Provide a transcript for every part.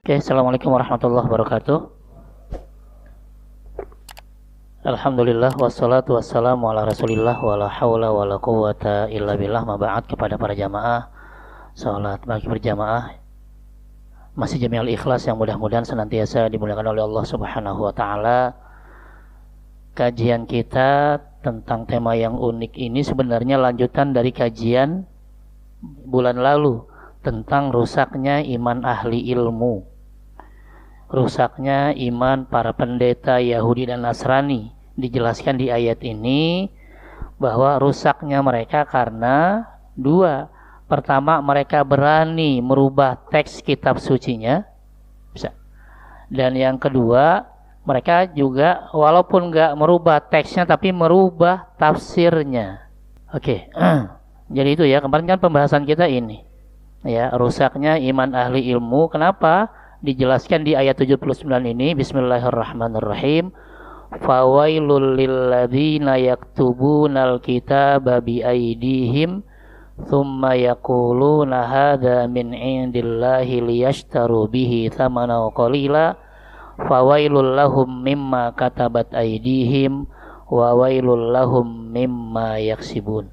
Oke, assalamualaikum warahmatullahi wabarakatuh. Alhamdulillah wassalatu wassalamu ala rasulillah wa la hawla wa la quwata illa billah. Ma ba'd, kepada para jamaah salat maghrib berjamaah Masjid Jami'ul Ikhlas yang mudah-mudahan senantiasa dimuliakan oleh Allah Subhanahu wa taala. Kajian kita tentang tema yang unik ini sebenarnya lanjutan dari kajian bulan lalu tentang rusaknya iman ahli ilmu, rusaknya iman para pendeta Yahudi dan Nasrani. Dijelaskan di ayat ini bahwa rusaknya mereka karena dua. Pertama, mereka berani merubah teks kitab sucinya, bisa. Dan yang kedua, mereka juga walaupun nggak merubah teksnya tapi merubah tafsirnya. Oke. Jadi itu ya, kemarin kan pembahasan kita ini. Ya, rusaknya iman ahli ilmu. Kenapa? Dijelaskan di ayat 79 ini. Bismillahirrahmanirrahim. Fawailul lilladzina yaktubunal kitaba biaydihim thumma yaquluna hadza min indillahi liyashtaru bihi thamanan qalila fawailul lahum mimma katabat aydihim wa wailul lahum mimma yaksibun.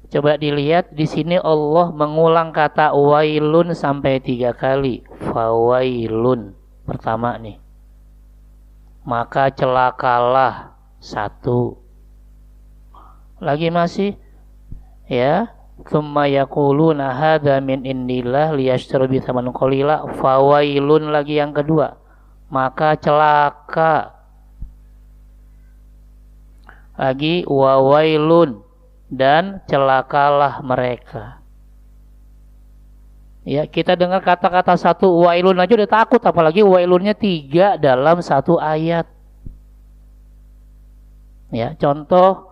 Coba dilihat di sini Allah mengulang kata wailun sampai 3 kali. Fawailun pertama nih. Maka celakalah 1. Lagi masih ya. Tsumma yaquluna hadza min indillah liyashtaru bi tsamanin qalila. Fawailun lagi yang kedua. Maka celaka. Lagi wawailun. Dan celakalah mereka. Ya, kita dengar kata-kata 1 wailun aja udah takut, apalagi wailunnya 3 dalam 1 ayat. Ya, contoh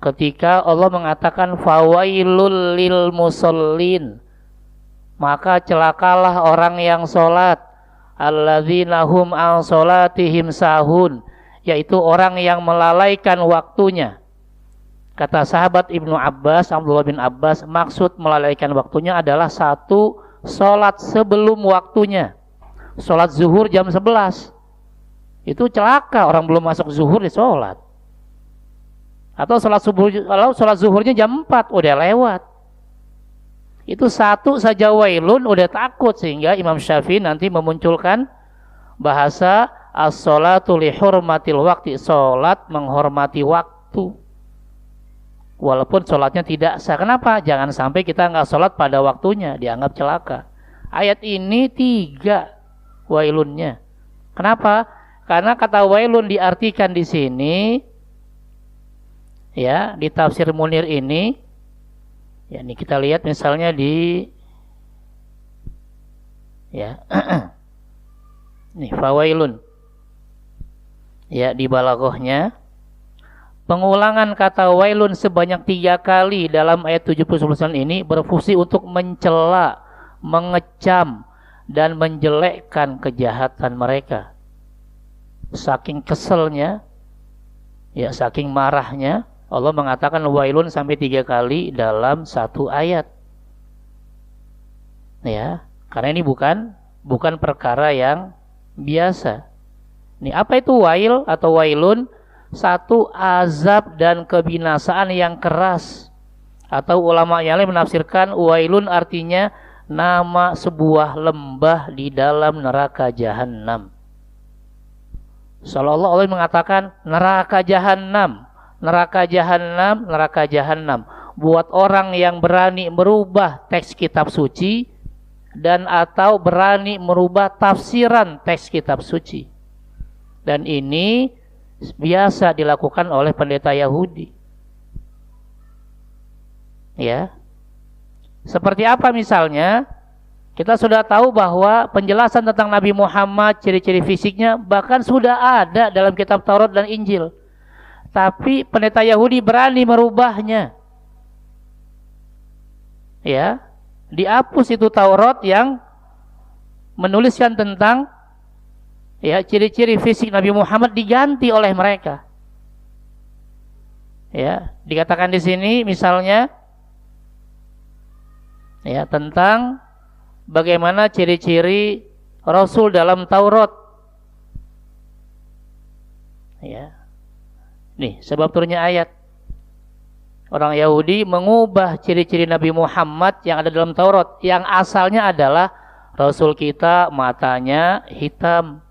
ketika Allah mengatakan fawailul lil musallin, maka celakalah orang yang salat, alladzina hum an salatihim sahun, yaitu orang yang melalaikan waktunya. Kata sahabat Ibnu Abbas, Abdullah bin Abbas, maksud melalaikan waktunya adalah 1, sholat sebelum waktunya. Sholat zuhur jam 11. Itu celaka, orang belum masuk zuhur di sholat. Atau sholat subuh, kalau sholat zuhurnya jam 4, udah lewat. Itu 1 saja wailun udah takut, sehingga Imam Syafi'i nanti memunculkan bahasa as-sholatu li hurmatil waqti, sholat menghormati waktu. Walaupun sholatnya tidak sah. Kenapa? Jangan sampai kita nggak sholat pada waktunya, dianggap celaka. Ayat ini 3 wailunnya. Kenapa? Karena kata wailun diartikan di sini, ya, di tafsir Munir ini, ya, ini kita lihat misalnya di, ya, nih fawailun, ya, di balaghahnya. Pengulangan kata wailun sebanyak 3 kali dalam ayat 79 ini berfungsi untuk mencela, mengecam, dan menjelekkan kejahatan mereka. Saking keselnya, ya, saking marahnya, Allah mengatakan wailun sampai 3 kali dalam 1 ayat. Ya, karena ini bukan perkara yang biasa. Ini apa itu wail atau wailun? 1, azab dan kebinasaan yang keras. Atau ulama yang lain menafsirkan wailun artinya nama sebuah lembah di dalam neraka jahanam. Sallallahu alaihi mengatakan neraka jahanam, neraka jahanam, neraka jahanam, buat orang yang berani merubah teks kitab suci dan atau berani merubah tafsiran teks kitab suci. Dan ini biasa dilakukan oleh pendeta Yahudi. Ya. Seperti apa misalnya? Kita sudah tahu bahwa penjelasan tentang Nabi Muhammad, ciri-ciri fisiknya bahkan sudah ada dalam kitab Taurat dan Injil. Tapi pendeta Yahudi berani merubahnya. Ya. Dihapus itu Taurat yang menuliskan tentang, ya, ciri-ciri fisik Nabi Muhammad, diganti oleh mereka. Ya, dikatakan di sini misalnya, ya, tentang bagaimana ciri-ciri Rasul dalam Taurat. Ya. Nih, sebab turunnya ayat. Orang Yahudi mengubah ciri-ciri Nabi Muhammad yang ada dalam Taurat, yang asalnya adalah Rasul kita matanya hitam,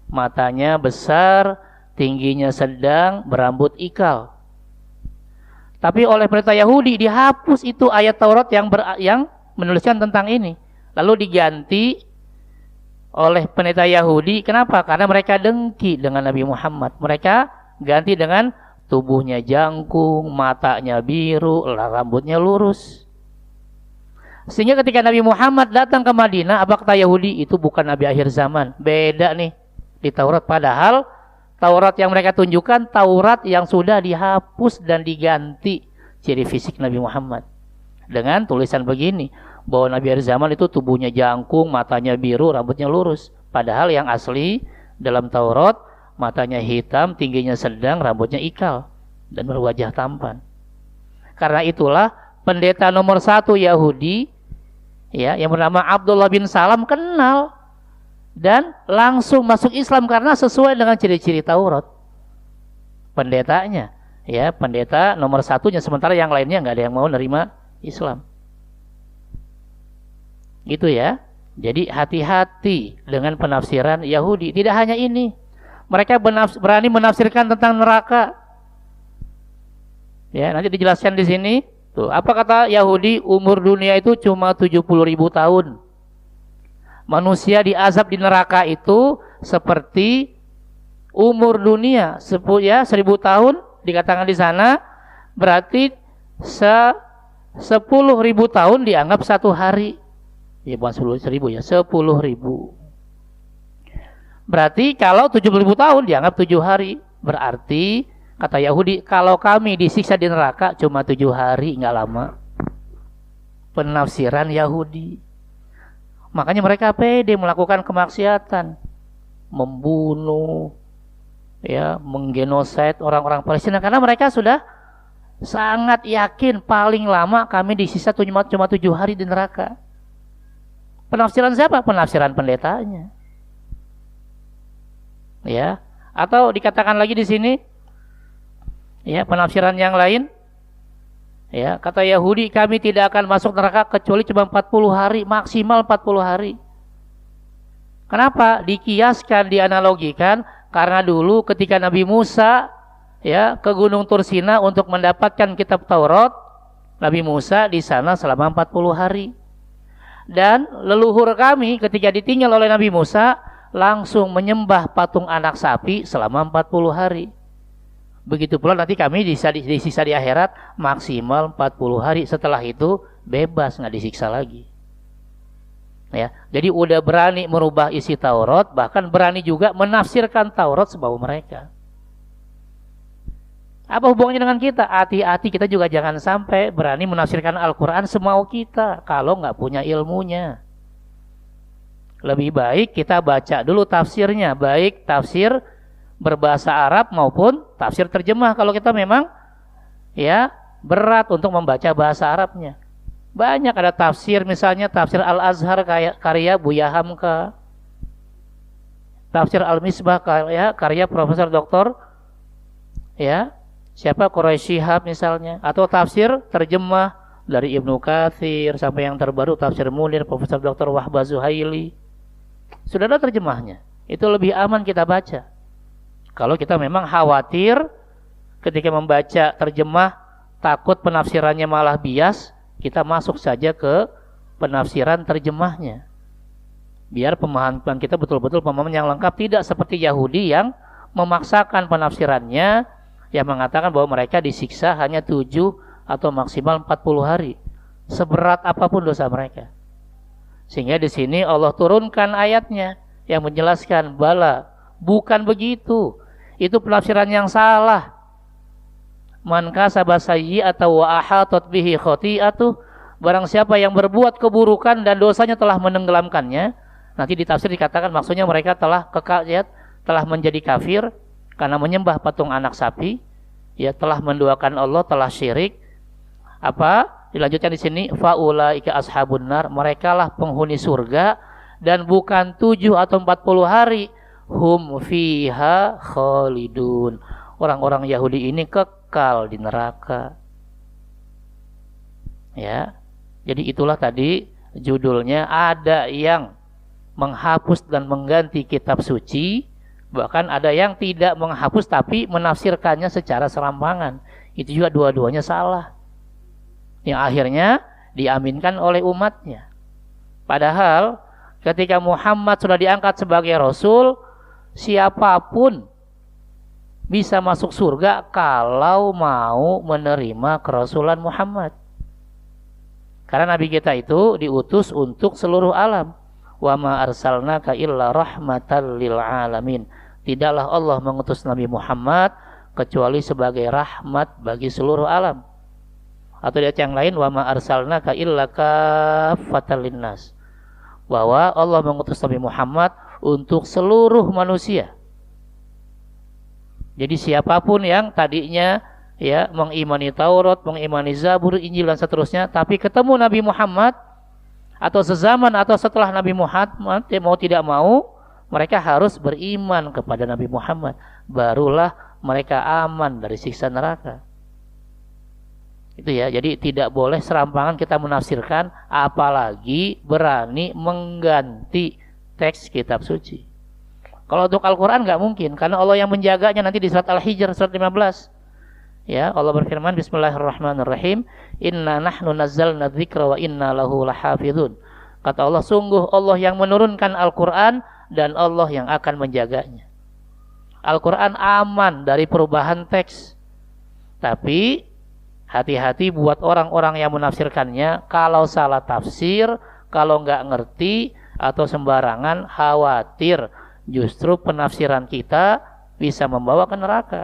matanya besar, tingginya sedang, berambut ikal. Tapi oleh perintah Yahudi dihapus itu ayat Taurat yang menuliskan tentang ini, lalu diganti oleh pendeta Yahudi. Kenapa? Karena mereka dengki dengan Nabi Muhammad. Mereka ganti dengan tubuhnya jangkung, matanya biru, rambutnya lurus. Sehingga ketika Nabi Muhammad datang ke Madinah, apa kata Yahudi? Itu bukan Nabi akhir zaman. Beda nih di Taurat. Padahal Taurat yang mereka tunjukkan, Taurat yang sudah dihapus dan diganti ciri fisik Nabi Muhammad. Dengan tulisan begini, bahwa Nabi akhir zaman itu tubuhnya jangkung, matanya biru, rambutnya lurus. Padahal yang asli dalam Taurat, matanya hitam, tingginya sedang, rambutnya ikal, dan berwajah tampan. Karena itulah pendeta nomor 1 Yahudi, ya, yang bernama Abdullah bin Salam kenal dan langsung masuk Islam karena sesuai dengan ciri-ciri Taurat. Pendetanya, ya, pendeta nomor 1-nya, sementara yang lainnya nggak ada yang mau nerima Islam. Gitu ya. Jadi hati-hati dengan penafsiran Yahudi. Tidak hanya ini, mereka berani menafsirkan tentang neraka. Ya, nanti dijelaskan di sini. Tuh, apa kata Yahudi? Umur dunia itu cuma 70.000 tahun. Manusia diazab di neraka itu seperti umur dunia, 1000 tahun dikatakan di sana, berarti 10.000 tahun dianggap 1 hari. Ya bukan 10.000 ya, 10.000. Berarti kalau 70.000 tahun dianggap 7 hari. Berarti kata Yahudi, kalau kami disiksa di neraka cuma 7 hari, nggak lama. Penafsiran Yahudi. Makanya mereka pede melakukan kemaksiatan, membunuh, ya, menggenosid orang-orang Palestina, karena mereka sudah sangat yakin paling lama kami disiksa cuma 7 hari di neraka. Penafsiran siapa? Penafsiran pendetanya. Ya, atau dikatakan lagi di sini, ya, penafsiran yang lain, ya, kata Yahudi, kami tidak akan masuk neraka kecuali cuma 40 hari, maksimal 40 hari. Kenapa? Dikiaskan, dianalogikan, karena dulu ketika Nabi Musa, ya, ke Gunung Tursina untuk mendapatkan kitab Taurat, Nabi Musa di sana selama 40 hari. Dan leluhur kami ketika ditinggal oleh Nabi Musa langsung menyembah patung anak sapi selama 40 hari. Begitu pula nanti kami disiksa di akhirat maksimal 40 hari. Setelah itu bebas, nggak disiksa lagi. Ya, jadi udah berani merubah isi Taurat, bahkan berani juga menafsirkan Taurat sebau mereka. Apa hubungannya dengan kita? Hati-hati, kita juga jangan sampai berani menafsirkan Al-Quran semau kita kalau nggak punya ilmunya. Lebih baik kita baca dulu tafsirnya, baik tafsir berbahasa Arab maupun tafsir terjemah kalau kita memang, ya, berat untuk membaca bahasa Arabnya. Banyak ada tafsir, misalnya tafsir Al-Azhar karya Buya Hamka, tafsir Al-Misbah karya Profesor Dr. ya, siapa, Quraisy Shihab misalnya, atau tafsir terjemah dari Ibnu Katsir sampai yang terbaru tafsir Munir Profesor Dr. Wahbah Zuhaili. Sudah ada terjemahnya. Itu lebih aman kita baca. Kalau kita memang khawatir ketika membaca terjemah takut penafsirannya malah bias, kita masuk saja ke penafsiran terjemahnya. Biar pemahaman kita betul-betul pemahaman yang lengkap, tidak seperti Yahudi yang memaksakan penafsirannya, yang mengatakan bahwa mereka disiksa hanya 7 atau maksimal 40 hari. Seberat apapun dosa mereka. Sehingga di sini Allah turunkan ayatnya yang menjelaskan, bala, bukan begitu. Itu penafsiran yang salah. Man kasaba sayyi'atan wa ahatat bihi khati'atuh, barang siapa yang berbuat keburukan dan dosanya telah menenggelamkannya, nanti di tafsir dikatakan maksudnya mereka telah menjadi kafir karena menyembah patung anak sapi, ya, telah menduakan Allah, telah syirik, dilanjutkan di sini, faulaika ashabun nar, merekalah penghuni surga dan bukan 7 atau 40 hari, hum fiha khalidun. Orang-orang Yahudi ini kekal di neraka. Ya. Jadi itulah tadi judulnya, ada yang menghapus dan mengganti kitab suci, bahkan ada yang tidak menghapus tapi menafsirkannya secara serampangan. Itu juga dua-duanya salah, yang akhirnya diaminkan oleh umatnya. Padahal ketika Muhammad sudah diangkat sebagai Rasul, siapapun bisa masuk surga kalau mau menerima kerasulan Muhammad. Karena Nabi kita itu diutus untuk seluruh alam. Wa ma arsalnaka illa rahmatan lil alamin. Tidaklah Allah mengutus Nabi Muhammad kecuali sebagai rahmat bagi seluruh alam. Atau di ayat yang lain, wa ma arsalnaka illa kaffatan linnas, bahwa Allah mengutus Nabi Muhammad untuk seluruh manusia. Jadi siapapun yang tadinya ya mengimani Taurat, mengimani Zabur, Injil dan seterusnya, tapi ketemu Nabi Muhammad atau sezaman atau setelah Nabi Muhammad, mau tidak mau mereka harus beriman kepada Nabi Muhammad, barulah mereka aman dari siksa neraka. Itu ya, jadi tidak boleh serampangan kita menafsirkan, apalagi berani mengganti teks kitab suci. Kalau untuk Al-Quran nggak mungkin, karena Allah yang menjaganya. Nanti di surat Al-Hijr surat 15, ya Allah berfirman, Bismillahirrahmanirrahim, Inna nahnu nazzalna dzikra wa inna lahu lahafidhun. Kata Allah, sungguh Allah yang menurunkan Al-Quran dan Allah yang akan menjaganya. Al-Quran aman dari perubahan teks, tapi hati-hati buat orang-orang yang menafsirkannya. Kalau salah tafsir, kalau nggak ngerti atau sembarangan, khawatir justru penafsiran kita bisa membawa ke neraka.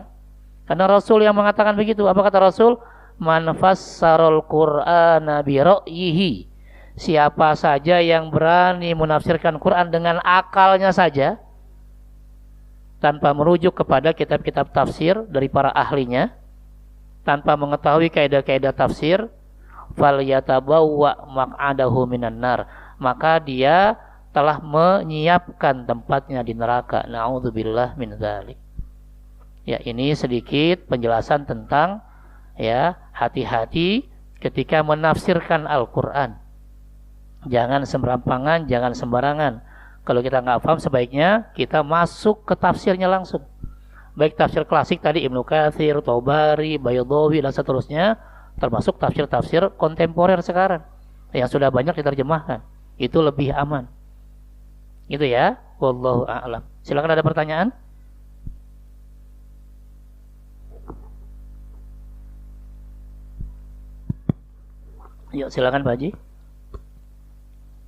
Karena Rasul yang mengatakan begitu. Apa kata Rasul? Man fassarul Qur'ana bi ra'yihi. Siapa saja yang berani menafsirkan Quran dengan akalnya saja, tanpa merujuk kepada kitab-kitab tafsir dari para ahlinya, tanpa mengetahui kaidah-kaidah tafsir, falyatabawwa maq'adahu minan nar, maka dia telah menyiapkan tempatnya di neraka. Na'udzubillah min dzalik. Ya, ini sedikit penjelasan tentang ya hati-hati ketika menafsirkan Al-Qur'an. Jangan sembarangan, jangan sembarangan. Kalau kita nggak paham, sebaiknya kita masuk ke tafsirnya langsung. Baik tafsir klasik tadi Ibnu Katsir, Tabari, Baydawi dan seterusnya, termasuk tafsir-tafsir kontemporer sekarang yang sudah banyak diterjemahkan. Itu lebih aman. Gitu ya. Wallahu a'lam. Silakan, ada pertanyaan? Yuk silakan Pak Haji.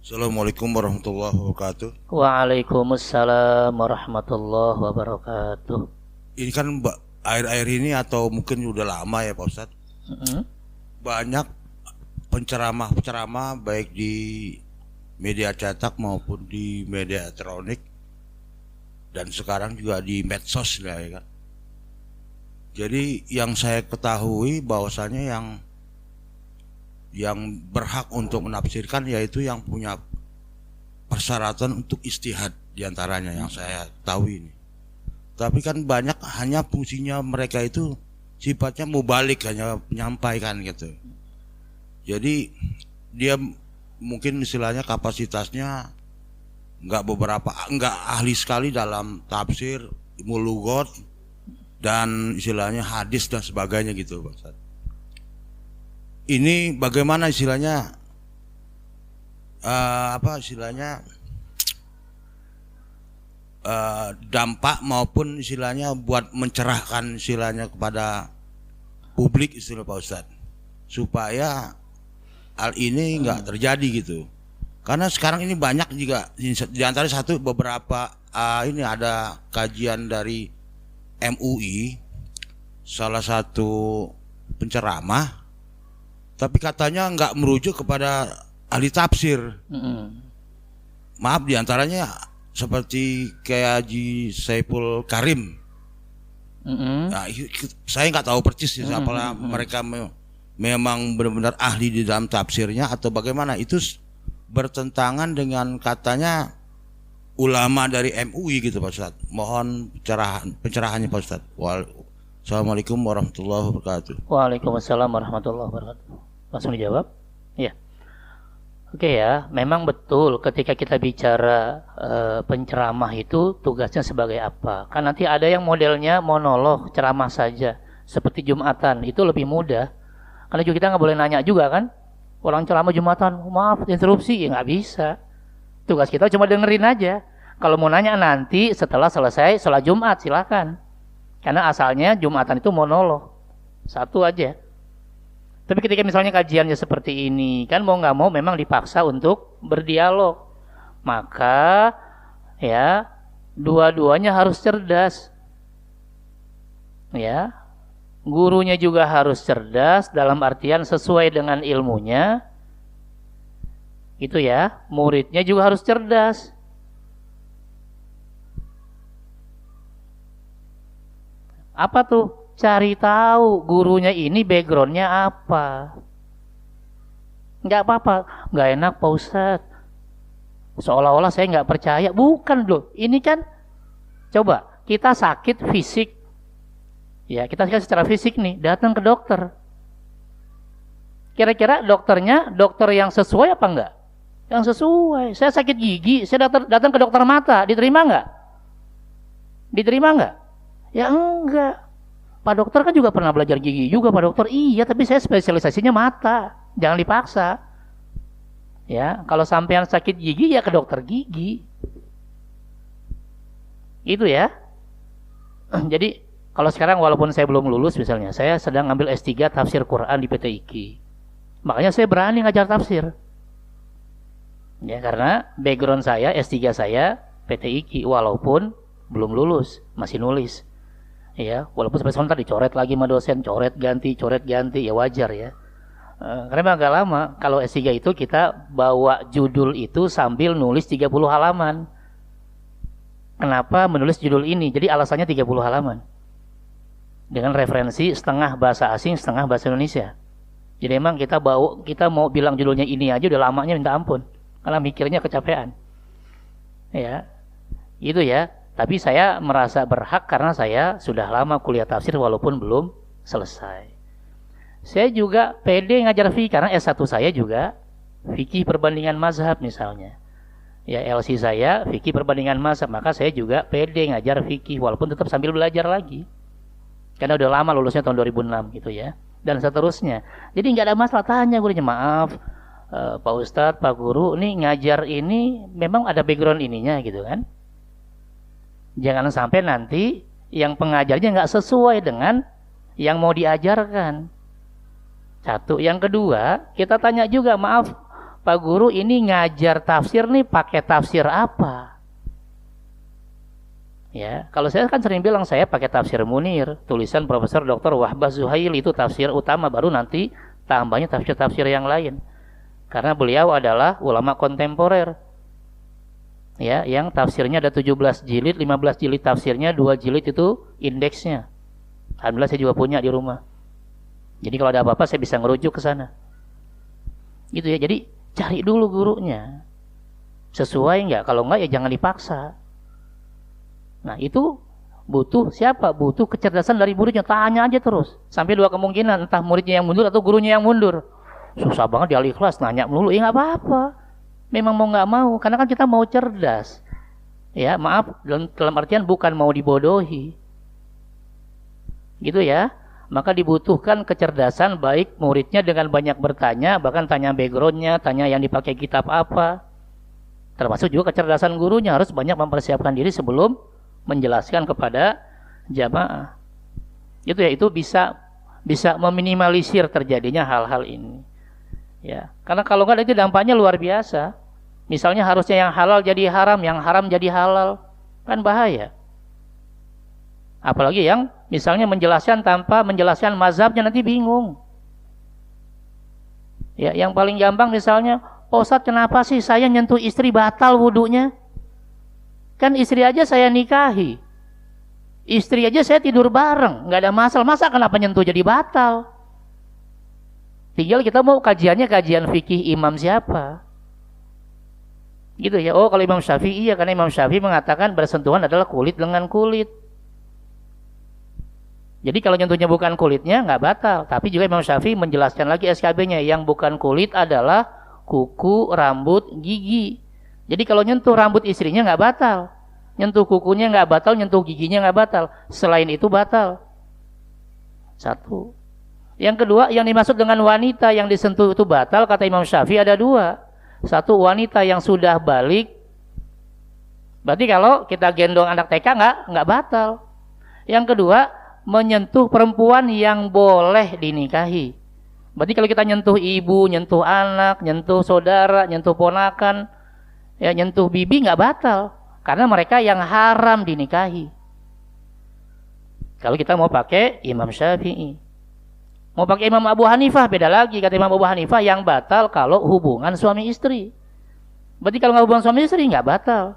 Assalamualaikum warahmatullahi wabarakatuh. Waalaikumsalam warahmatullahi wabarakatuh. Ini kan air-air ini atau mungkin udah lama ya Pak Ustadz, banyak penceramah-penceramah baik di media cetak maupun di media elektronik dan sekarang juga di medsos lah ya kan. Jadi yang saya ketahui bahwasanya yang berhak untuk menafsirkan yaitu yang punya persyaratan untuk ijtihad, diantaranya yang saya tahu ini. Tapi kan banyak hanya fungsinya mereka itu sifatnya mubalik, hanya menyampaikan gitu. Jadi dia mungkin istilahnya kapasitasnya nggak ahli sekali dalam tafsir, ilmu lughat dan istilahnya hadis dan sebagainya gitu Pak Ustadz. Ini bagaimana istilahnya dampak maupun istilahnya buat mencerahkan istilahnya kepada publik istilah Pak Ustadz, supaya hal ini nggak terjadi gitu. Karena sekarang ini banyak juga, di antara beberapa ini ada kajian dari MUI, salah satu penceramah, tapi katanya nggak merujuk kepada ahli tafsir. Maaf, diantaranya seperti kayak Haji Saiful Karim. Nah, saya nggak tahu persis apalah mereka memang benar-benar ahli di dalam tafsirnya atau bagaimana? Itu bertentangan dengan katanya ulama dari MUI gitu Pak Ustadz. Mohon pencerahannya Pak Ustadz. Assalamualaikum warahmatullahi wabarakatuh. Waalaikumsalam warahmatullahi wabarakatuh. Langsung dijawab? Ya. Oke ya, memang betul ketika kita bicara penceramah itu tugasnya sebagai apa? Kan nanti ada yang modelnya monolog, ceramah saja, seperti Jumatan, itu lebih mudah. Karena juga kita nggak boleh nanya juga kan? Orang ceramah Jumatan, maaf interupsi, ya nggak bisa. Tugas kita cuma dengerin aja. Kalau mau nanya nanti setelah selesai sholat Jumat silakan. Karena asalnya Jumatan itu monolog, satu aja. Tapi ketika misalnya kajiannya seperti ini, kan mau nggak mau memang dipaksa untuk berdialog. Maka ya dua-duanya harus cerdas. Ya, gurunya juga harus cerdas dalam artian sesuai dengan ilmunya. Itu ya, muridnya juga harus cerdas. Apa tuh? Cari tahu gurunya ini backgroundnya apa. Nggak apa-apa, nggak enak Pak Ustadz. Seolah-olah saya nggak percaya. Bukan loh, ini kan coba kita sakit fisik. Ya, kita sakit secara fisik nih, datang ke dokter. Kira-kira dokternya dokter yang sesuai apa enggak? Yang sesuai. Saya sakit gigi, saya datang ke dokter mata, diterima enggak? Diterima enggak? Ya enggak. Pak dokter kan juga pernah belajar gigi juga Pak dokter. Iya, tapi saya spesialisasinya mata. Jangan dipaksa. Ya, kalau sampean sakit gigi ya ke dokter gigi. Itu ya. Jadi kalau sekarang walaupun saya belum lulus misalnya, saya sedang ngambil S3 tafsir Quran di PT IKI. Makanya saya berani ngajar tafsir. Ya, karena background saya S3 saya PT IKI walaupun belum lulus, masih nulis. Ya, walaupun sampai sebentar dicoret lagi sama dosen, coret ganti, ya wajar ya. Karena agak lama. Kalau S3 itu kita bawa judul itu sambil nulis 30 halaman. Kenapa menulis judul ini? Jadi alasannya 30 halaman. Dengan referensi setengah bahasa asing, setengah bahasa Indonesia. Jadi emang kita mau bilang judulnya ini aja udah lamanya minta ampun. Karena mikirnya kecapean. Ya, itu ya. Tapi saya merasa berhak karena saya sudah lama kuliah tafsir walaupun belum selesai. Saya juga pede ngajar fikih karena S1 saya juga fikih perbandingan mazhab misalnya. Ya LC saya fikih perbandingan mazhab, maka saya juga pede ngajar fikih walaupun tetap sambil belajar lagi. Karena udah lama lulusnya tahun 2006 gitu ya. Dan seterusnya. Jadi nggak ada masalah, tanya gurunya, maaf Pak Ustadz, Pak Guru, nih ngajar ini memang ada background ininya gitu kan. Jangan sampai nanti yang pengajarnya nggak sesuai dengan yang mau diajarkan. Satu. Yang kedua, kita tanya juga, maaf Pak Guru, ini ngajar tafsir nih pakai tafsir apa? Ya, kalau saya kan sering bilang saya pakai tafsir Munir, tulisan Profesor Dr. Wahbah Zuhail, itu tafsir utama, baru nanti tambahnya tafsir-tafsir yang lain. Karena beliau adalah ulama kontemporer. Ya, yang tafsirnya ada 17 jilid, 15 jilid tafsirnya, 2 jilid itu indeksnya. Alhamdulillah saya juga punya di rumah. Jadi kalau ada apa-apa saya bisa ngerujuk ke sana. Gitu ya. Jadi cari dulu gurunya. Sesuai enggak? Kalau enggak ya jangan dipaksa. Nah, itu butuh siapa? Butuh kecerdasan dari muridnya. Tanya aja terus. Sampai 2 kemungkinan, entah muridnya yang mundur atau gurunya yang mundur. Susah banget di al-ikhlas nanya melulu. Ya enggak apa-apa. Memang mau nggak mau, karena kan kita mau cerdas. Ya, maaf, dalam artian bukan mau dibodohi. Gitu ya. Maka dibutuhkan kecerdasan baik muridnya dengan banyak bertanya, bahkan tanya backgroundnya, tanya yang dipakai kitab apa. Termasuk juga kecerdasan gurunya, harus banyak mempersiapkan diri sebelum menjelaskan kepada jamaah. Itu ya, itu bisa meminimalisir terjadinya hal-hal ini. Ya, karena kalau nggak itu dampaknya luar biasa. Misalnya harusnya yang halal jadi haram, yang haram jadi halal, kan bahaya. Apalagi yang misalnya menjelaskan tanpa menjelaskan mazhabnya, nanti bingung. Ya, yang paling gampang misalnya, Pak Ustadz, kenapa sih saya nyentuh istri batal wudunya? Kan istri aja saya nikahi, istri aja saya tidur bareng, nggak ada masalah. Masa kenapa nyentuh jadi batal? Tinggal kita mau kajiannya kajian fikih imam siapa. Gitu ya. Oh, kalau Imam Syafi'i ya, karena Imam Syafi'i mengatakan bersentuhan adalah kulit dengan kulit. Jadi kalau nyentuhnya bukan kulitnya nggak batal. Tapi juga Imam Syafi'i menjelaskan lagi SKB-nya, yang bukan kulit adalah kuku, rambut, gigi. Jadi kalau nyentuh rambut istrinya nggak batal, nyentuh kukunya nggak batal, nyentuh giginya nggak batal. Selain itu batal. Satu. Yang kedua, yang dimaksud dengan wanita yang disentuh itu batal, kata Imam Syafi'i ada dua. Satu, wanita yang sudah balik. Berarti kalau kita gendong anak TK nggak batal. Yang kedua, menyentuh perempuan yang boleh dinikahi. Berarti kalau kita nyentuh ibu, nyentuh anak, nyentuh saudara, nyentuh ponakan, ya nyentuh bibi nggak batal, karena mereka yang haram dinikahi. Kalau kita mau pakai Imam Syafi'i. Mau pakai Imam Abu Hanifah beda lagi. Kata Imam Abu Hanifah yang batal kalau hubungan suami istri. Berarti kalau nggak hubungan suami istri nggak batal.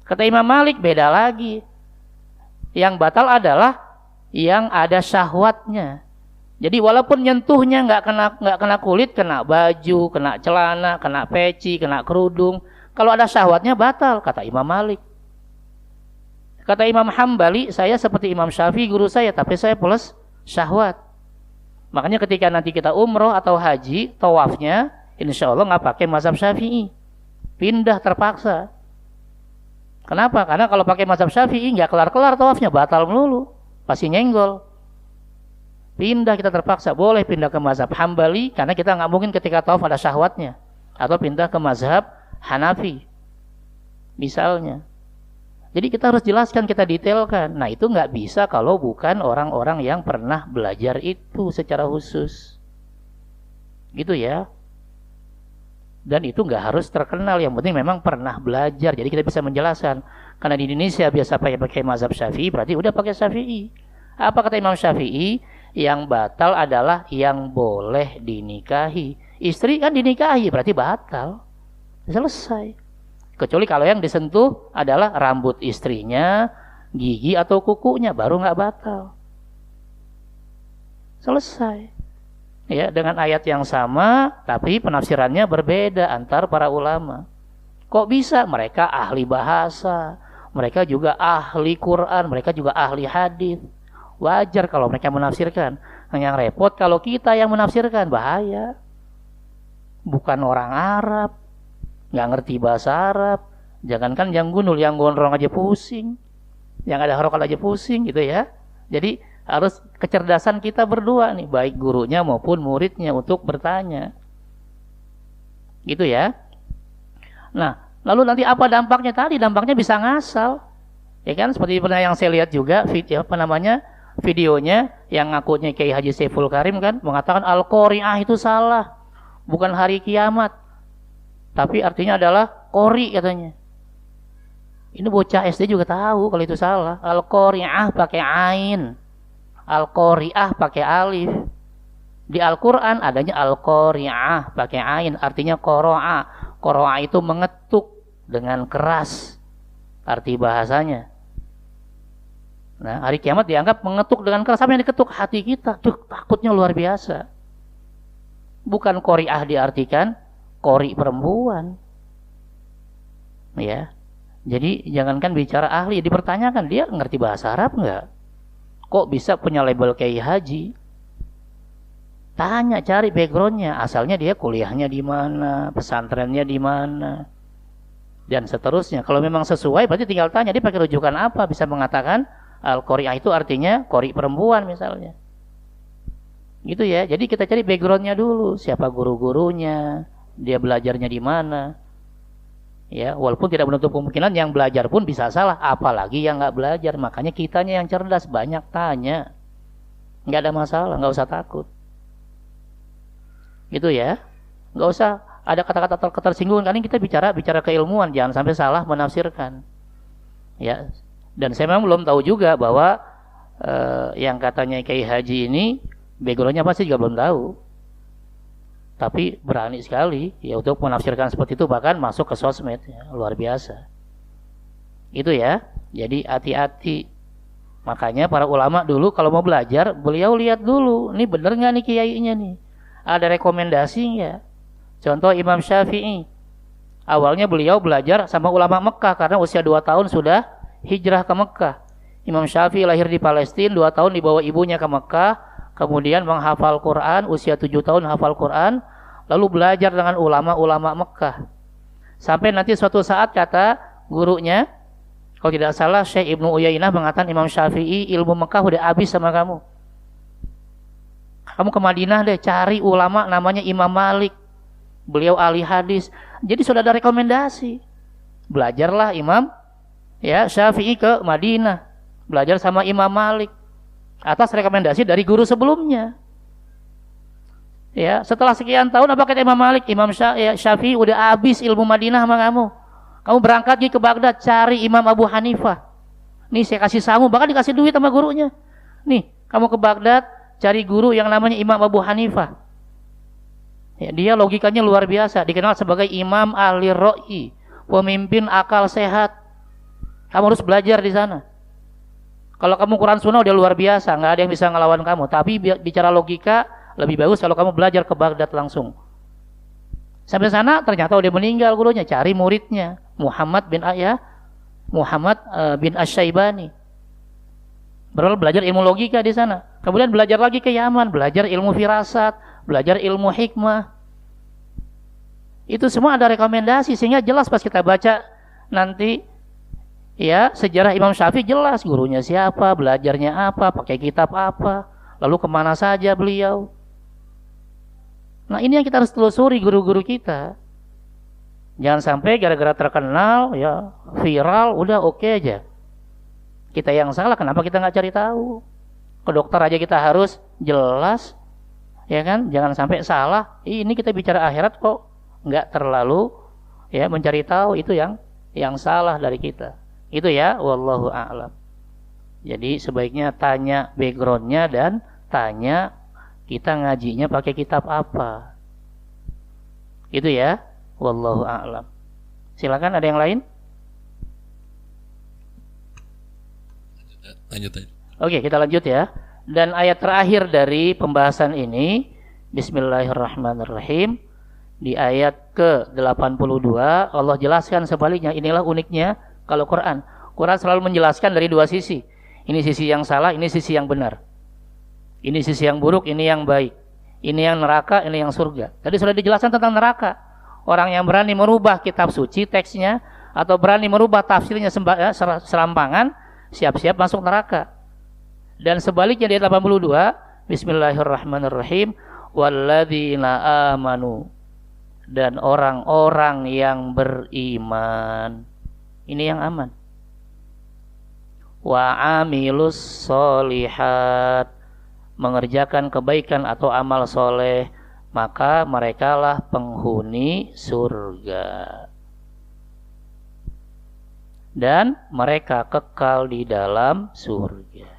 Kata Imam Malik beda lagi. Yang batal adalah yang ada syahwatnya. Jadi walaupun nyentuhnya nggak kena kulit, kena baju, kena celana, kena peci, kena kerudung. Kalau ada syahwatnya batal, kata Imam Malik. Kata Imam Hambali, saya seperti Imam Syafi'i guru saya, tapi saya plus syahwat. Makanya ketika nanti kita umroh atau haji, tawafnya insya Allah nggak pakai mazhab Syafi'i, pindah terpaksa. Kenapa? Karena kalau pakai mazhab Syafi'i nggak kelar-kelar tawafnya, batal melulu, pasti nyenggol. Pindah kita terpaksa, boleh pindah ke mazhab Hambali karena kita nggak mungkin ketika tawaf ada syahwatnya, atau pindah ke mazhab Hanafi misalnya. Jadi kita harus jelaskan, kita detailkan. Nah itu nggak bisa kalau bukan orang-orang yang pernah belajar itu secara khusus. Gitu ya. Dan itu nggak harus terkenal, yang penting memang pernah belajar. Jadi kita bisa menjelaskan. Karena di Indonesia biasa pakai mazhab Syafi'i, berarti udah pakai Syafi'i. Apa kata Imam Syafi'i? Yang batal adalah yang boleh dinikahi. Istri kan dinikahi, berarti batal. Selesai. Kecuali kalau yang disentuh adalah rambut istrinya, gigi atau kukunya, baru nggak batal. Selesai. Ya, dengan ayat yang sama, tapi penafsirannya berbeda antar para ulama. Kok bisa? Mereka ahli bahasa, mereka juga ahli Quran, mereka juga ahli hadis. Wajar kalau mereka menafsirkan. Yang repot kalau kita yang menafsirkan, bahaya. Bukan orang Arab, nggak ngerti bahasa Arab, jangankan yang gundul, yang gondrong aja pusing, yang ada harokat aja pusing gitu ya. Jadi harus kecerdasan kita berdua nih, baik gurunya maupun muridnya untuk bertanya, gitu ya. Nah, lalu nanti apa dampaknya tadi? Dampaknya bisa ngasal, ya kan? Seperti pernah yang saya lihat juga, videonya yang ngakunya Kiai Haji Saiful Karim kan, mengatakan Al-Qari'ah itu salah, bukan hari kiamat. Tapi artinya adalah qori katanya. Ini bocah SD juga tahu kalau itu salah. Al-Qari'ah pakai ain, Al-Qari'ah pakai alif. Di Al-Quran adanya Al-Qari'ah pakai ain, artinya qara'a. Qara'a itu mengetuk dengan keras, arti bahasanya. Nah, hari kiamat dianggap mengetuk dengan keras. Apa yang diketuk? Hati kita. Tuh, takutnya luar biasa. Bukan qari'ah diartikan qori perempuan, ya. Jadi jangankan bicara ahli, dipertanyakan dia ngerti bahasa Arab nggak? Kok bisa punya label Kiai Haji? Tanya, cari backgroundnya, asalnya dia kuliahnya di mana, pesantrennya di mana, dan seterusnya. Kalau memang sesuai, berarti tinggal tanya dia pakai rujukan apa, bisa mengatakan Al-Qari'ah itu artinya qori perempuan misalnya. Gitu ya. Jadi kita cari backgroundnya dulu, siapa guru-gurunya, dia belajarnya di mana, ya. Walaupun tidak menutup kemungkinan yang belajar pun bisa salah, apalagi yang nggak belajar. Makanya kitanya yang cerdas, banyak tanya, nggak ada masalah, nggak usah takut, gitu ya. Nggak usah ada kata-kata ketersinggungan, karena kita bicara keilmuan, jangan sampai salah menafsirkan, ya. Dan saya memang belum tahu juga bahwa yang katanya Kiai Haji ini backgroundnya pasti juga belum tahu. Tapi berani sekali ya untuk menafsirkan seperti itu, bahkan masuk ke sosmed ya, luar biasa. Itu ya. Jadi hati-hati. Makanya para ulama dulu kalau mau belajar, beliau lihat dulu, ini bener nggak nih kiainya nih, ada rekomendasi nggak? Contoh Imam Syafi'i, awalnya beliau belajar sama ulama Mekah karena usia 2 tahun sudah hijrah ke Mekah. Imam Syafi'i lahir di Palestina, 2 tahun dibawa ibunya ke Mekah, kemudian menghafal Quran, usia 7 tahun hafal Quran, lalu belajar dengan ulama-ulama Mekah. Sampai nanti suatu saat kata gurunya, kalau tidak salah Syekh Ibnu Uyainah mengatakan, Imam Syafi'i, ilmu Mekah udah habis sama kamu. Kamu ke Madinah deh, cari ulama namanya Imam Malik. Beliau ahli hadis. Jadi sudah ada rekomendasi. Belajarlah Imam Syafi'i ke Madinah. Belajar sama Imam Malik atas rekomendasi dari guru sebelumnya. Ya, setelah sekian tahun apa kata Imam Malik? Imam Syafi'i udah habis ilmu Madinah sama kamu. Kamu berangkat ke Baghdad, cari Imam Abu Hanifah. Nih saya kasih sangu, bahkan dikasih duit sama gurunya. Nih, kamu ke Baghdad, cari guru yang namanya Imam Abu Hanifah. Ya, dia logikanya luar biasa, dikenal sebagai Imam ahli ro'i, pemimpin akal sehat. Kamu harus belajar di sana. Kalau kamu Quran Sunnah udah luar biasa, nggak ada yang bisa ngelawan kamu. Tapi bicara logika, lebih bagus kalau kamu belajar ke Baghdad langsung. Sampai sana ternyata udah meninggal gurunya, cari muridnya Muhammad bin Asy-Syaibani. Belajar ilmu logika di sana. Kemudian belajar lagi ke Yaman, belajar ilmu firasat, belajar ilmu hikmah. Itu semua ada rekomendasi sehingga jelas pas kita baca nanti sejarah Imam Syafi'i jelas gurunya siapa, belajarnya apa, pakai kitab apa, lalu kemana saja beliau. Nah ini yang kita harus telusuri guru-guru kita. Jangan sampai gara-gara terkenal, viral, udah oke aja. Kita yang salah, kenapa kita nggak cari tahu? Ke dokter aja kita harus jelas, ya kan? Jangan sampai salah. Ini kita bicara akhirat kok nggak terlalu mencari tahu, itu yang salah dari kita. Itu wallahu a'lam. Jadi sebaiknya tanya backgroundnya dan tanya kita ngajinya pakai kitab apa. Itu wallahu a'lam. Silakan, ada yang lain? Lanjut aja. Oke, kita lanjut ya. Dan ayat terakhir dari pembahasan ini, Bismillahirrahmanirrahim, di ayat ke-82 Allah jelaskan sebaliknya. Inilah uniknya kalau Quran selalu menjelaskan dari dua sisi. Ini sisi yang salah, ini sisi yang benar. Ini sisi yang buruk, ini yang baik. Ini yang neraka, ini yang surga. Tadi sudah dijelaskan tentang neraka. Orang yang berani merubah kitab suci teksnya atau berani merubah tafsirnya serampangan, siap-siap masuk neraka. Dan sebaliknya di ayat 82, Bismillahirrahmanirrahim, walladzina amanu, dan orang-orang yang beriman. Ini yang aman. Wa amilus solihat, mengerjakan kebaikan atau amal soleh, maka merekalah penghuni surga. Dan mereka kekal di dalam surga.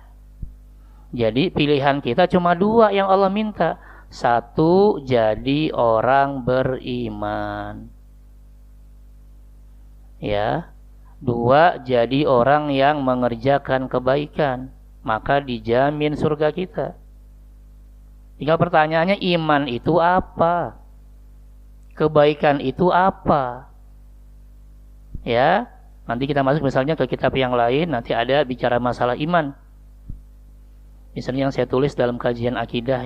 Jadi pilihan kita cuma dua yang Allah minta. Satu, jadi orang beriman. Dua, jadi orang yang mengerjakan kebaikan, maka dijamin surga kita. Tinggal pertanyaannya, iman itu apa? Kebaikan itu apa? Nanti kita masuk misalnya ke kitab yang lain, nanti ada bicara masalah iman. Misalnya yang saya tulis dalam kajian akidah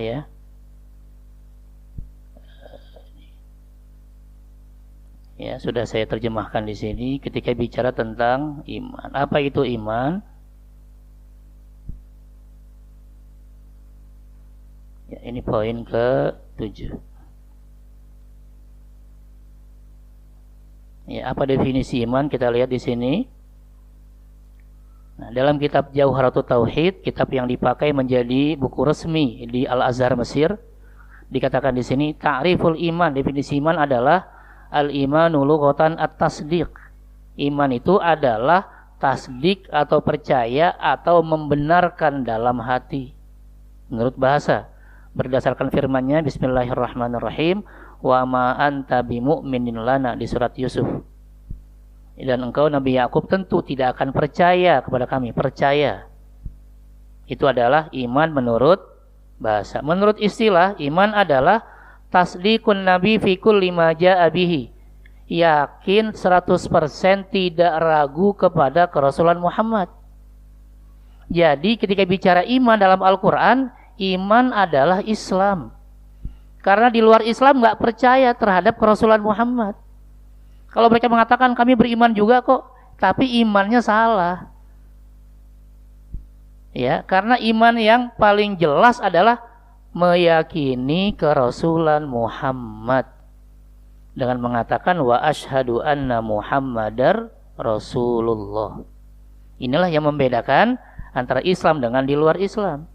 sudah saya terjemahkan di sini ketika bicara tentang iman. Apa itu iman? Ini poin ke-7. Apa definisi iman? Kita lihat di sini. Nah, dalam kitab Jauharatut Tauhid, kitab yang dipakai menjadi buku resmi di Al-Azhar Mesir, dikatakan di sini ta'riful iman. Definisi iman adalah al-imanu lughatan at-tasdiq. Iman itu adalah tasdik atau percaya atau membenarkan dalam hati. Menurut bahasa, berdasarkan firman-Nya Bismillahirrahmanirrahim, wa ma anta bimu'minin lana di surat Yusuf. Dan engkau Nabi Yakub tentu tidak akan percaya kepada kami, percaya. Itu adalah iman menurut bahasa. Menurut istilah, iman adalah tasdiqun nabi fi kulli ma jaa bihi. Yakin 100% tidak ragu kepada kerasulan Muhammad. Jadi ketika bicara iman dalam Al-Quran, iman adalah Islam. Karena di luar Islam nggak percaya terhadap kerasulan Muhammad. Kalau mereka mengatakan kami beriman juga kok, tapi imannya salah. Ya, karena iman yang paling jelas adalah meyakini kerasulan Muhammad dengan mengatakan wa asyhadu anna Muhammadar Rasulullah. Inilah yang membedakan antara Islam dengan di luar Islam.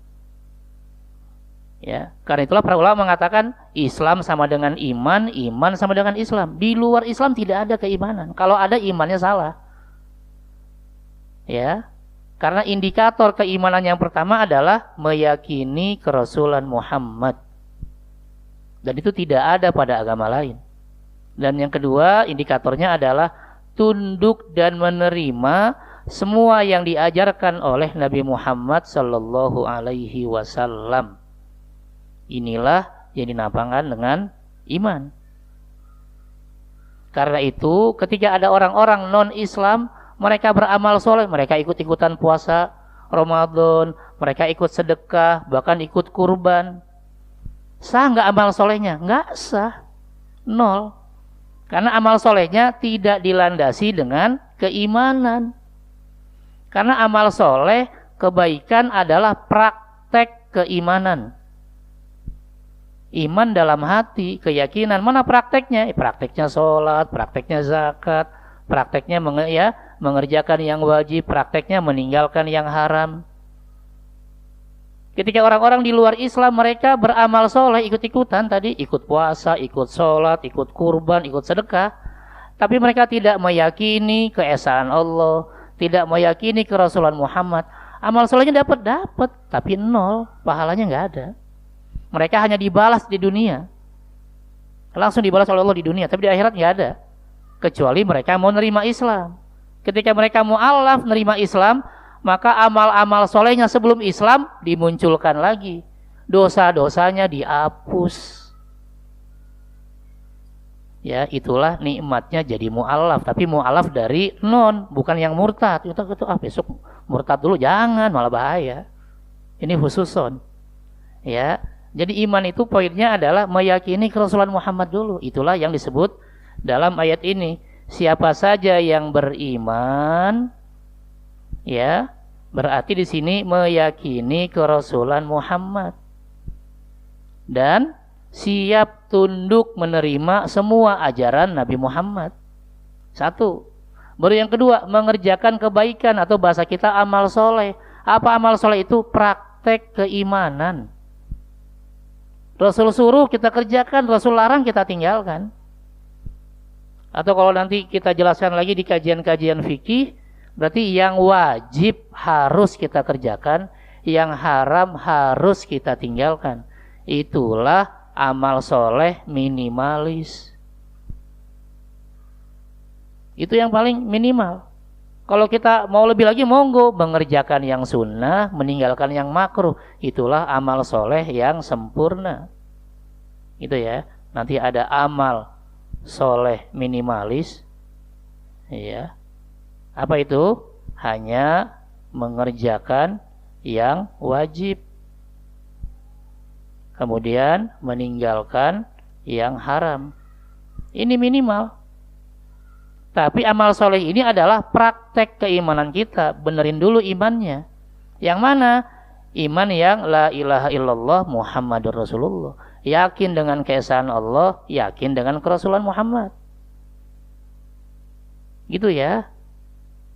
Ya, karena itulah para ulama mengatakan Islam sama dengan iman, iman sama dengan Islam. Di luar Islam tidak ada keimanan. Kalau ada, imannya salah. Ya, karena indikator keimanan yang pertama adalah meyakini kerasulan Muhammad. Dan itu tidak ada pada agama lain. Dan yang kedua, indikatornya adalah tunduk dan menerima semua yang diajarkan oleh Nabi Muhammad sallallahu alaihi wasallam. Inilah yang dinamakan dengan iman. Karena itu, ketika ada orang-orang non-Islam, mereka beramal soleh, mereka ikut-ikutan puasa Ramadan, mereka ikut sedekah, bahkan ikut kurban. Sah nggak amal solehnya? Nggak sah, nol. Karena amal solehnya tidak dilandasi dengan keimanan. Karena amal soleh, kebaikan adalah praktek keimanan. Iman dalam hati, keyakinan. Mana prakteknya? Prakteknya sholat, prakteknya zakat, prakteknya mengerjakan yang wajib, prakteknya meninggalkan yang haram. Ketika orang-orang di luar Islam, mereka beramal soleh, ikut-ikutan tadi, ikut puasa, ikut sholat, ikut kurban, ikut sedekah. Tapi mereka tidak meyakini keesaan Allah, tidak meyakini kerasulan Muhammad. Amal solehnya dapat, tapi nol, pahalanya nggak ada. Mereka hanya dibalas di dunia, langsung dibalas oleh Allah di dunia, tapi di akhirat nggak ada. Kecuali mereka mau nerima Islam. Ketika mereka mu'alaf nerima Islam, maka amal-amal solehnya sebelum Islam dimunculkan lagi, dosa-dosanya dihapus. Ya, itulah nikmatnya jadi mu'alaf. Tapi mu'alaf dari non, bukan yang murtad. Itu besok murtad dulu, jangan, malah bahaya. Ini khususon. Ya. Jadi iman itu poinnya adalah meyakini kerasulan Muhammad dulu. Itulah yang disebut dalam ayat ini. Siapa saja yang beriman, ya, berarti di sini meyakini kerasulan Muhammad dan siap tunduk menerima semua ajaran Nabi Muhammad. Satu. Baru yang kedua, mengerjakan kebaikan atau bahasa kita amal soleh. Apa amal soleh itu? Praktek keimanan. Rasul suruh kita kerjakan, Rasul larang kita tinggalkan. Atau kalau nanti kita jelaskan lagi di kajian-kajian fikih, berarti yang wajib harus kita kerjakan, yang haram harus kita tinggalkan. Itulah amal soleh minimalis. Itu yang paling minimal. Kalau kita mau lebih lagi, monggo, mengerjakan yang sunnah, meninggalkan yang makruh. Itulah amal soleh yang sempurna. Itu ya. Nanti ada amal soleh minimalis. Ya. Apa itu? Hanya mengerjakan yang wajib. Kemudian meninggalkan yang haram. Ini minimal. Tapi amal soleh ini adalah praktek keimanan kita. Benerin dulu imannya. Yang mana? Iman yang la ilaha illallah Muhammadur Rasulullah. Yakin dengan keesaan Allah, yakin dengan kerasulan Muhammad. Gitu ya.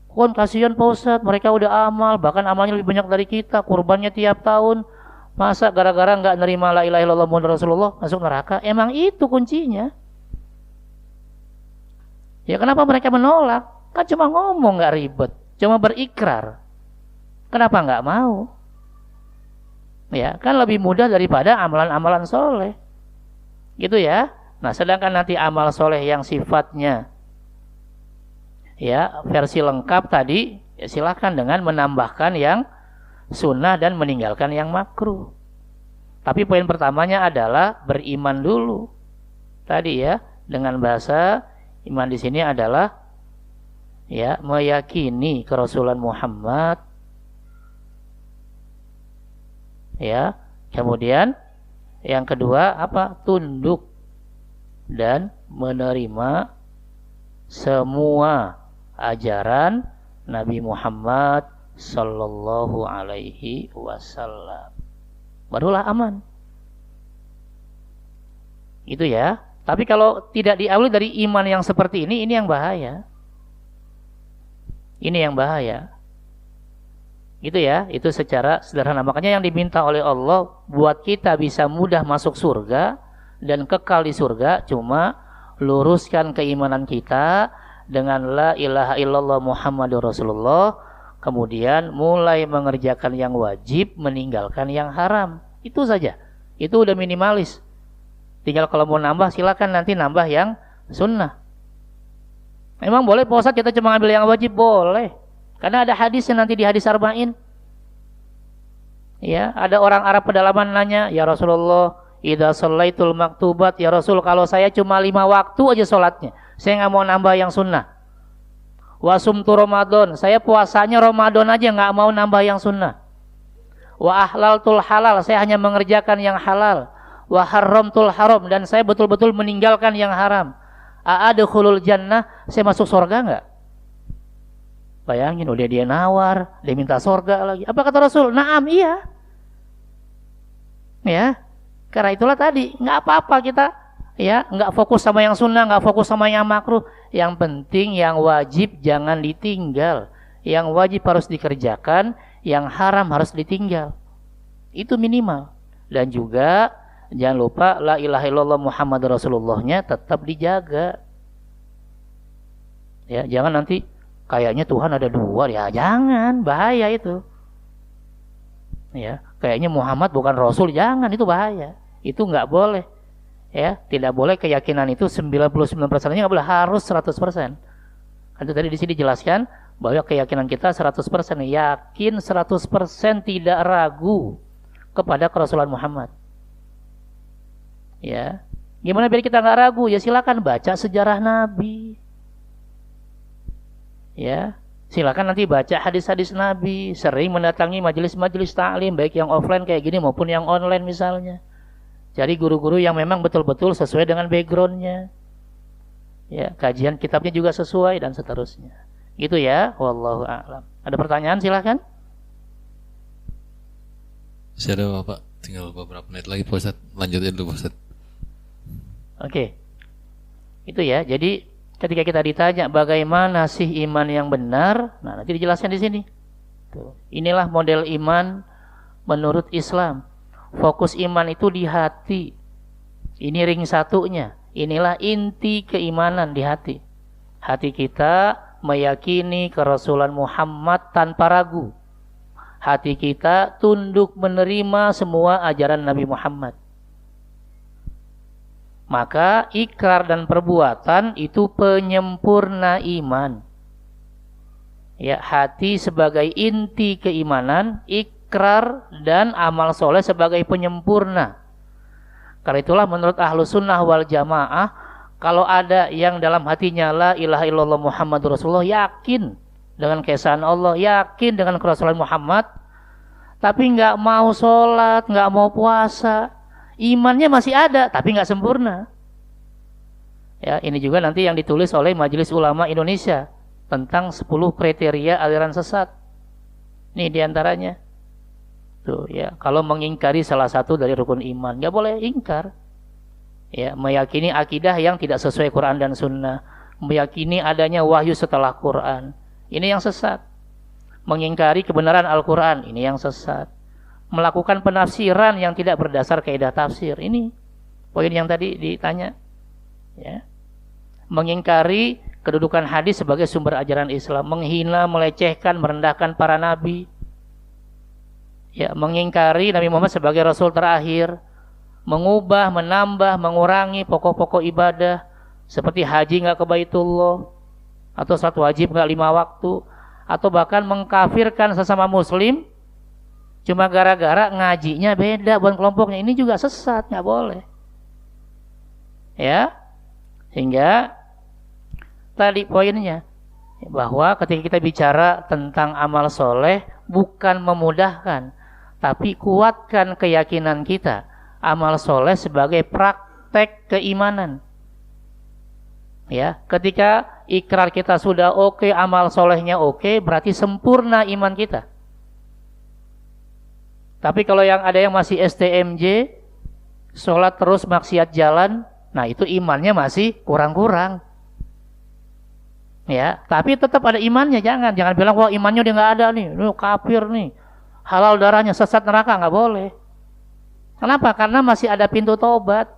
Kon kasihan Pak Ustadz, mereka udah amal, bahkan amalnya lebih banyak dari kita, kurbannya tiap tahun. Masa gara-gara nggak nerima la ilaha illallah Muhammadur Rasulullah masuk neraka? Emang itu kuncinya. Ya kenapa mereka menolak? Kan cuma ngomong, nggak ribet, cuma berikrar. Kenapa nggak mau? Ya kan lebih mudah daripada amalan-amalan soleh, gitu ya. Nah sedangkan nanti amal soleh yang sifatnya ya versi lengkap tadi, ya silakan dengan menambahkan yang sunnah dan meninggalkan yang makruh. Tapi poin pertamanya adalah beriman dulu. Tadi ya, dengan bahasa iman di sini adalah ya meyakini kerasulan Muhammad. Ya, kemudian yang kedua apa? Tunduk dan menerima semua ajaran Nabi Muhammad sallallahu alaihi wasallam. Barulah aman. Itu ya. Tapi kalau tidak diawali dari iman yang seperti ini yang bahaya. Ini yang bahaya. Gitu ya, itu secara sederhana. Makanya yang diminta oleh Allah buat kita bisa mudah masuk surga dan kekal di surga cuma luruskan keimanan kita dengan la ilaha illallah Muhammadur Rasulullah, kemudian mulai mengerjakan yang wajib, meninggalkan yang haram. Itu saja. Itu udah minimalis. Tinggal kalau mau nambah silakan nanti nambah yang sunnah. Memang boleh Pak Ustadz kita cuma ambil yang wajib? Boleh. Karena ada hadisnya nanti di hadis arba'in. Ya, ada orang Arab pedalaman nanya, "Ya Rasulullah, idza shallaitul maktubat, ya Rasul, kalau saya cuma 5 waktu aja sholatnya, saya nggak mau nambah yang sunnah. Wa sumtu Ramadan, saya puasanya Ramadan aja nggak mau nambah yang sunnah. Wa ahlaltul halal, saya hanya mengerjakan yang halal. Wa haramtul haram, dan saya betul-betul meninggalkan yang haram. A'adkhulul jannah, saya masuk surga nggak?" Bayangin, udah dia nawar, dia minta surga lagi. Apa kata Rasul? Naam, iya. Ya, karena itulah tadi, nggak apa-apa kita, ya, nggak fokus sama yang sunnah, nggak fokus sama yang makruh. Yang penting yang wajib jangan ditinggal. Yang wajib harus dikerjakan, yang haram harus ditinggal. Itu minimal. Dan juga jangan lupa la ilaha illallah Muhammadur Rasulullah-nya tetap dijaga. Ya, jangan nanti kayaknya Tuhan ada 2, ya jangan, bahaya itu. Ya, kayaknya Muhammad bukan Rasul, jangan, itu bahaya. Itu nggak boleh. Ya, tidak boleh keyakinan itu 99%-nya nggak boleh, harus 100%. Itu tadi di sini dijelaskan bahwa keyakinan kita 100%, yakin 100%, tidak ragu kepada kerasulan Muhammad. Ya, gimana biar kita nggak ragu? Ya silakan baca sejarah Nabi. Ya, silakan nanti baca hadis-hadis Nabi, sering mendatangi majelis-majelis ta'lim baik yang offline kayak gini maupun yang online misalnya. Cari guru-guru yang memang betul-betul sesuai dengan backgroundnya. Ya, kajian kitabnya juga sesuai dan seterusnya. Gitu ya, wallahu a'lam. Ada pertanyaan silakan. Saya ada Pak, tinggal beberapa menit lagi Pak Ustadz. Lanjutin dulu Pak Ustadz. Oke. Itu ya, jadi ketika kita ditanya bagaimana sih iman yang benar, nah nanti dijelaskan di sini. Tuh. Inilah model iman menurut Islam. Fokus iman itu di hati. Ini ring satunya. Inilah inti keimanan di hati. Hati kita meyakini kerasulan Muhammad tanpa ragu. Hati kita tunduk menerima semua ajaran Nabi Muhammad. Maka ikrar dan perbuatan itu penyempurna iman. Ya, hati sebagai inti keimanan, ikrar dan amal soleh sebagai penyempurna. Karena itulah menurut Ahlus Sunnah wal Jamaah, kalau ada yang dalam hatinya la ilaha illallah Muhammadur Rasulullah, yakin dengan keesaan Allah, yakin dengan kerasulan Muhammad, tapi nggak mau sholat, nggak mau puasa, imannya masih ada, tapi nggak sempurna. Ya, ini juga nanti yang ditulis oleh Majelis Ulama Indonesia tentang 10 kriteria aliran sesat. Nih diantaranya. Tuh ya, kalau mengingkari salah satu dari rukun iman, nggak boleh ingkar. Ya, meyakini akidah yang tidak sesuai Quran dan Sunnah, meyakini adanya wahyu setelah Quran, ini yang sesat. Mengingkari kebenaran Al-Quran, ini yang sesat. Melakukan penafsiran yang tidak berdasar kaidah tafsir, ini poin yang tadi ditanya. Ya. Mengingkari kedudukan hadis sebagai sumber ajaran Islam, menghina, melecehkan, merendahkan para nabi. Ya, mengingkari Nabi Muhammad sebagai Rasul terakhir, mengubah, menambah, mengurangi pokok-pokok ibadah seperti haji nggak ke Baitullah, atau salat wajib nggak 5 waktu, atau bahkan mengkafirkan sesama Muslim Cuma gara-gara ngajinya beda bukan kelompoknya, ini juga sesat, nggak boleh. Ya, sehingga tadi poinnya bahwa ketika kita bicara tentang amal soleh bukan memudahkan, tapi kuatkan keyakinan kita amal soleh sebagai praktek keimanan. Ya, ketika ikrar kita sudah oke, amal solehnya oke, berarti sempurna iman kita. Tapi kalau yang ada yang masih STMJ, sholat terus maksiat jalan, nah itu imannya masih kurang-kurang. Ya, tapi tetap ada imannya, jangan bilang wah imannya udah nggak ada nih, lu kafir nih, halal darahnya, sesat neraka, nggak boleh. Kenapa? Karena masih ada pintu taubat.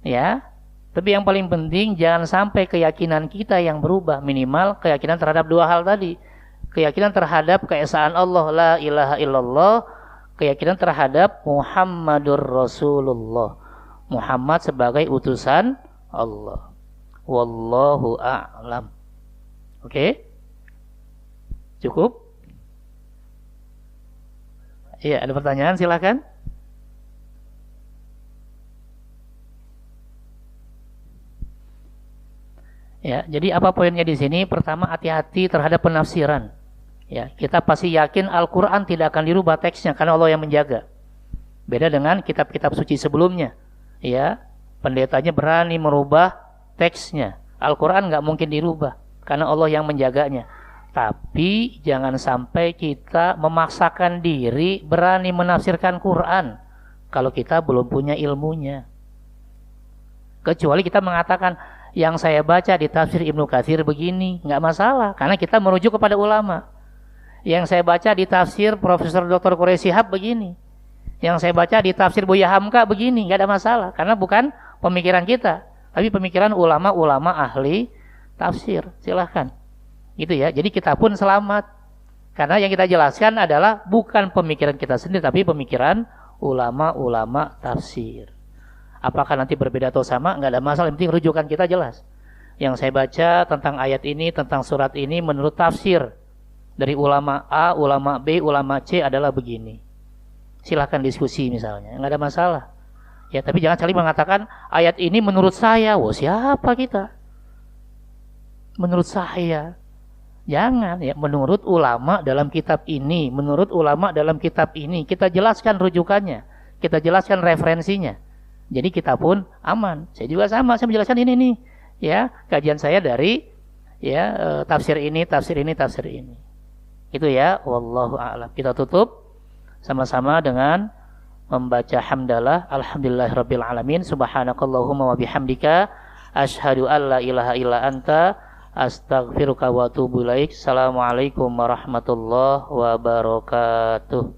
Ya, tapi yang paling penting jangan sampai keyakinan kita yang berubah, minimal keyakinan terhadap dua hal tadi. Keyakinan terhadap keesaan Allah, la ilaha illallah, keyakinan terhadap Muhammadur Rasulullah, Muhammad sebagai utusan Allah. Wallahu a'lam. Oke? Cukup? Iya, ada pertanyaan silakan. Ya, jadi apa poinnya di sini? Pertama, hati-hati terhadap penafsiran. Ya, kita pasti yakin Al-Qur'an tidak akan dirubah teksnya karena Allah yang menjaga. Beda dengan kitab-kitab suci sebelumnya. Ya, pendetanya berani merubah teksnya. Al-Qur'an nggak mungkin dirubah karena Allah yang menjaganya. Tapi jangan sampai kita memaksakan diri berani menafsirkan Quran kalau kita belum punya ilmunya. Kecuali kita mengatakan yang saya baca di tafsir Ibnu Katsir begini, nggak masalah karena kita merujuk kepada ulama. Yang saya baca di tafsir Profesor Dr. Quraish Shihab begini. Yang saya baca di tafsir Buya Hamka begini, nggak ada masalah karena bukan pemikiran kita, tapi pemikiran ulama-ulama ahli tafsir. Silahkan. Gitu ya. Jadi kita pun selamat. Karena yang kita jelaskan adalah bukan pemikiran kita sendiri tapi pemikiran ulama-ulama tafsir. Apakah nanti berbeda atau sama? Nggak ada masalah, yang penting rujukan kita jelas. Yang saya baca tentang ayat ini, tentang surat ini menurut tafsir dari ulama A, ulama B, ulama C adalah begini. Silahkan diskusi misalnya, nggak ada masalah. Ya, tapi jangan saling mengatakan ayat ini menurut saya. Wah, siapa kita? Menurut saya. Jangan, ya, menurut ulama dalam kitab ini, menurut ulama dalam kitab ini. Kita jelaskan rujukannya, kita jelaskan referensinya. Jadi kita pun aman. Saya juga sama, saya menjelaskan ini nih. Ya, kajian saya dari ya tafsir ini, tafsir ini, tafsir ini. Itu ya, wallahu a'lam. Kita tutup sama-sama dengan membaca hamdalah, alhamdulillahirabbil alamin, subhanakallahumma wa bihamdika, asyhadu an la ilaha illa anta, astaghfiruka wa atubu ilaik. Assalamualaikum warahmatullahi wabarakatuh.